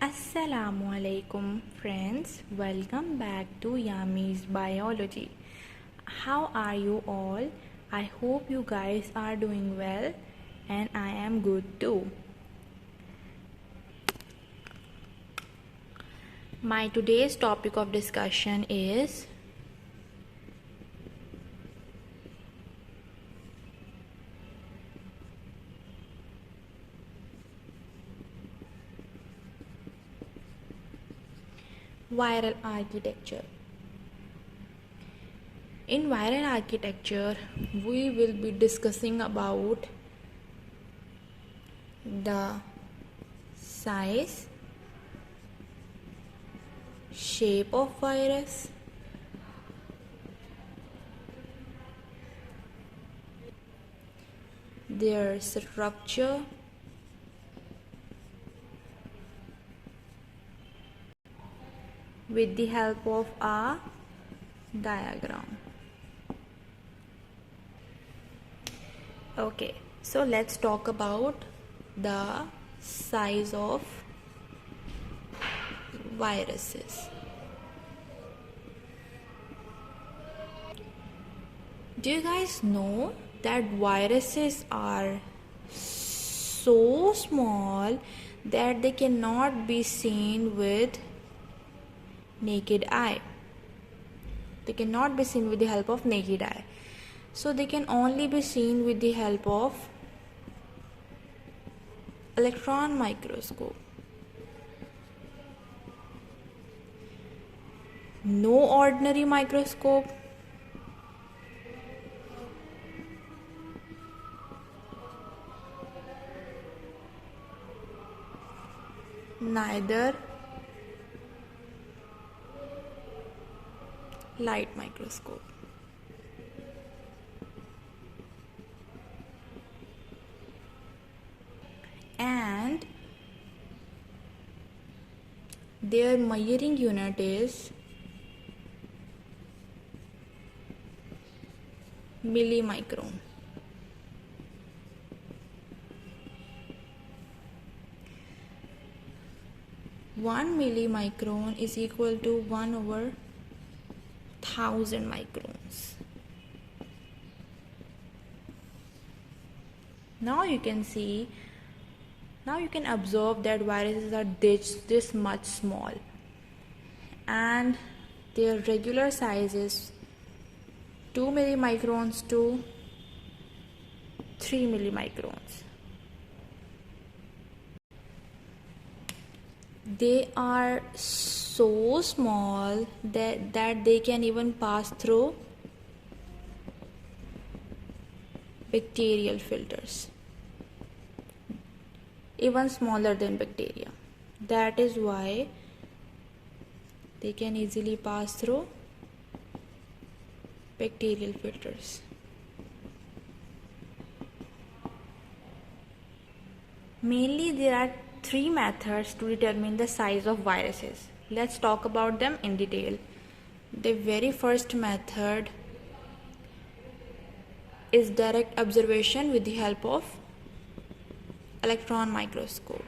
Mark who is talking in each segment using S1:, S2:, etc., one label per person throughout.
S1: Assalamu alaikum friends, welcome back to YAMI's biology. How are you all? I hope you guys are doing well and I am good too. My today's topic of discussion is viral architecture. In viral architecture, we will be discussing about the size, shape of virus, their structure, with the help of a diagram. Okay, so let's talk about the size of viruses. Do you guys know that viruses are so small that they cannot be seen with naked eye? They cannot be seen with the help of naked eye. So they can only be seen with the help of electron microscope. No ordinary microscope, neither light microscope. And their measuring unit is millimicron. One millimicron is equal to 1/1000 microns. Now you can observe that viruses are this much small and their regular size is 2 millimicrons to 3 millimicrons. They are so small that they can even pass through bacterial filters, even smaller than bacteria. That is why they can easily pass through bacterial filters. Mainly there are three methods to determine the size of viruses. Let's talk about them in detail. The very first method is direct observation with the help of electron microscope.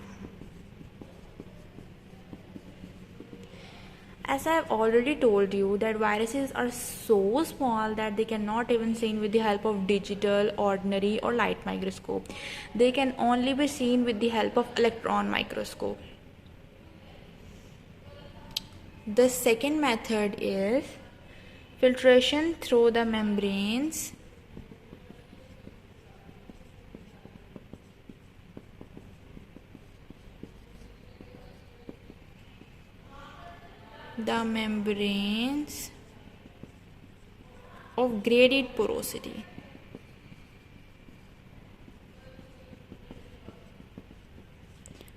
S1: As I have already told you that viruses are so small that they cannot even seen with the help of digital, ordinary or light microscope. They can only be seen with the help of electron microscope. The second method is filtration through the membranes of graded porosity.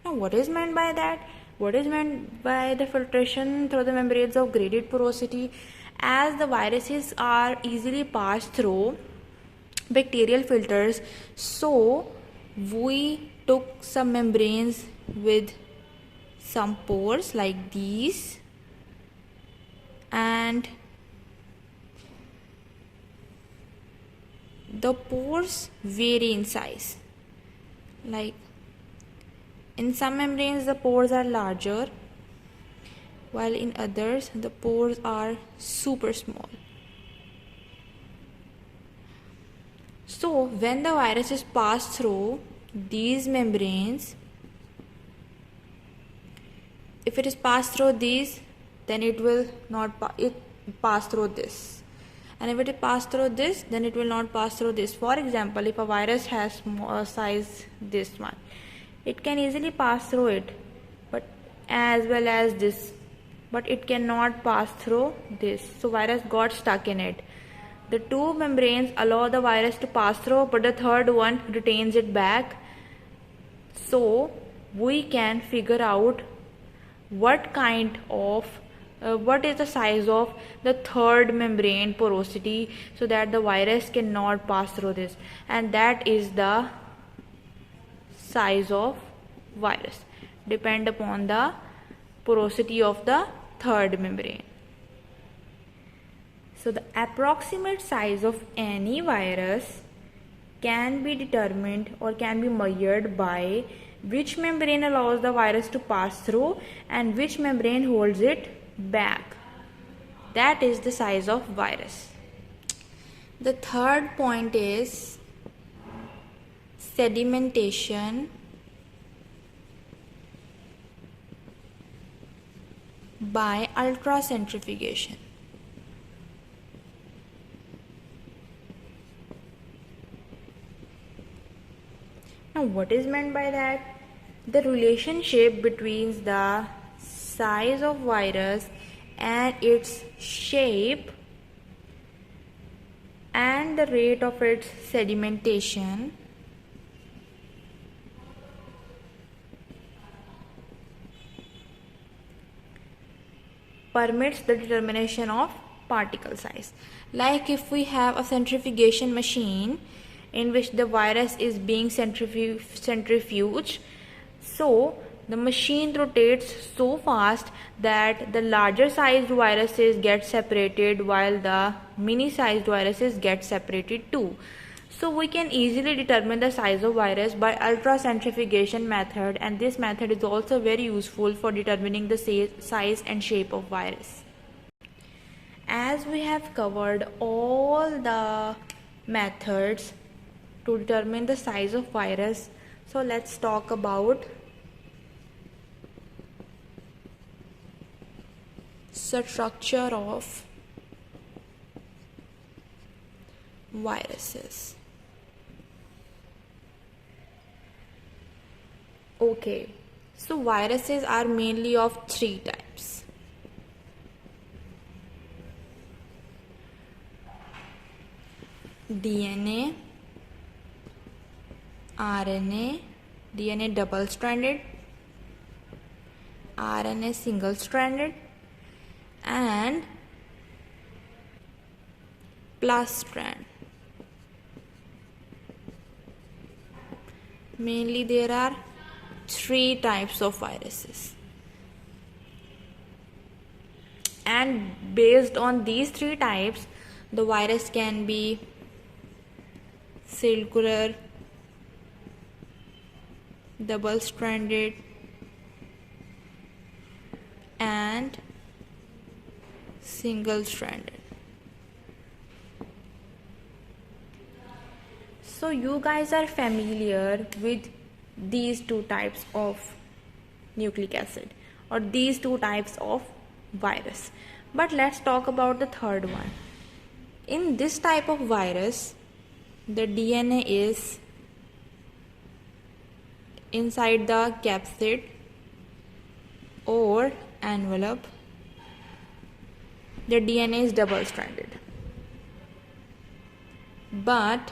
S1: Now what is meant by that? What is meant by the filtration through the membranes of graded porosity? As the viruses are easily passed through bacterial filters, so we took some membranes with some pores like these, and the pores vary in size. Like In some membranes the pores are larger, while in others the pores are super small. So when the virus is passed through these membranes, if it is passed through these, then it will not pass through this, and if it is passed through this, then it will not pass through this. For example, if a virus has small size this one, it can easily pass through it, but as well as this, but it cannot pass through this, so virus got stuck in it. The two membranes allow the virus to pass through, but the third one retains it back. So we can figure out what is the size of the third membrane porosity, so that the virus cannot pass through this, and that is the size of virus, depend upon the porosity of the third membrane. So the approximate size of any virus can be determined or can be measured by which membrane allows the virus to pass through and which membrane holds it back. That is the size of virus. The third point is sedimentation by ultracentrifugation. Now what is meant by that? The relationship between the size of virus and its shape and the rate of its sedimentation permits the determination of particle size. Like if we have a centrifugation machine in which the virus is being centrifuged, so the machine rotates so fast that the larger sized viruses get separated while the mini sized viruses get separated too. So we can easily determine the size of virus by ultracentrifugation method, and this method is also very useful for determining the size and shape of virus. As we have covered all the methods to determine the size of virus, so let's talk about structure of viruses. Okay, so viruses are mainly of three types. DNA, RNA, DNA double-stranded, RNA single-stranded, and plus strand. Mainly there are three types of viruses, and based on these three types the virus can be circular, double-stranded, and single-stranded. So you guys are familiar with these two types of nucleic acid or these two types of virus, but let's talk about the third one. In this type of virus, the DNA is inside the capsid or envelope. The DNA is double-stranded, but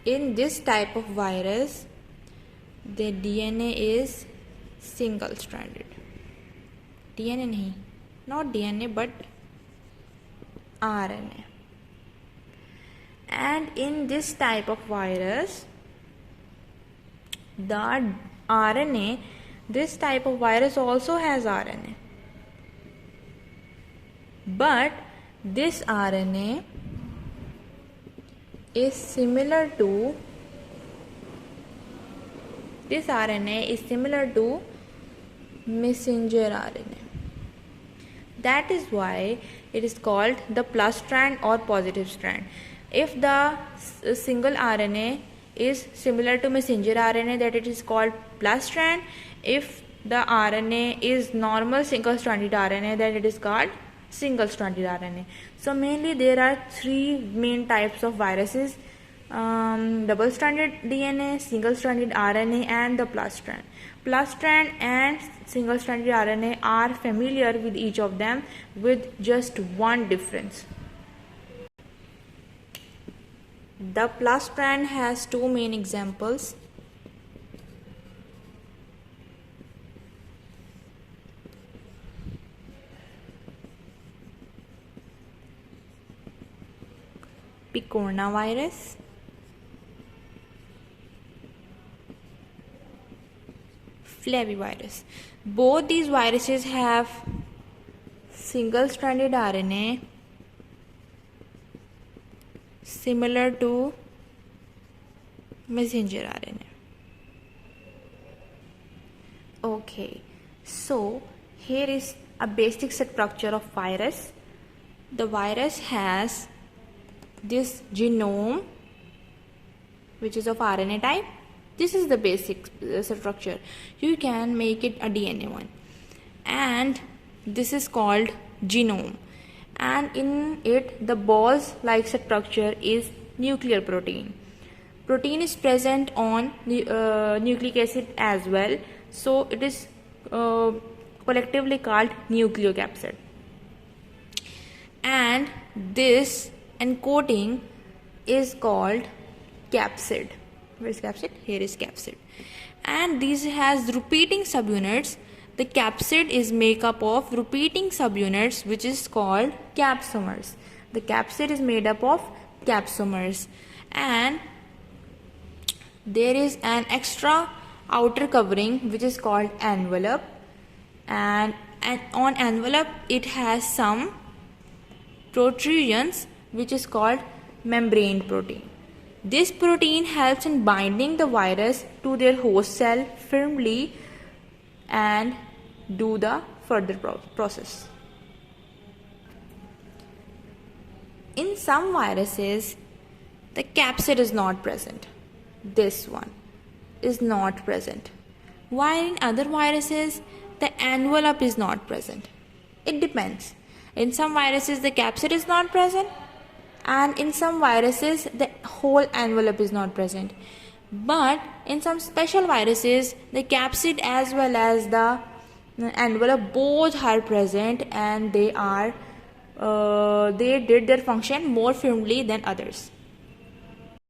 S1: in this type of virus the DNA is single-stranded. DNA nahi, not DNA but RNA. And in this type of virus the RNA, this type of virus also has RNA, but this RNA is similar to This RNA is similar to messenger RNA. That is why it is called the plus strand or positive strand. If the single RNA is similar to messenger RNA, that it is called plus strand. If the RNA is normal single stranded RNA, then it is called single stranded RNA. So mainly there are three main types of viruses: double stranded DNA, single stranded RNA, and the plus strand. Plus strand and single stranded RNA are familiar with each of them, with just one difference. The plus strand has two main examples. Picorna virus, flavivirus. Both these viruses have single stranded RNA similar to messenger RNA. Okay, so here is a basic structure of virus. The virus has this genome, which is of RNA type. This is the basic structure. You can make it a DNA one, and this is called genome, and in it the balls like structure is nuclear protein. Protein is present on nucleic acid as well, so it is collectively called nucleocapsid. And this encoding is called capsid. Where is capsid? Here is capsid. And this has repeating subunits. The capsid is made up of repeating subunits, which is called capsomers. The capsid is made up of capsomers, and there is an extra outer covering which is called envelope, and on envelope it has some protrusions which is called membrane protein. This protein helps in binding the virus to their host cell firmly and do the further process. In some viruses, the capsid is not present. This one is not present. While in other viruses, the envelope is not present. It depends. In some viruses, the capsid is not present, and in some viruses, the whole envelope is not present. But in some special viruses, the capsid as well as the envelope both are present, and they did their function more firmly than others.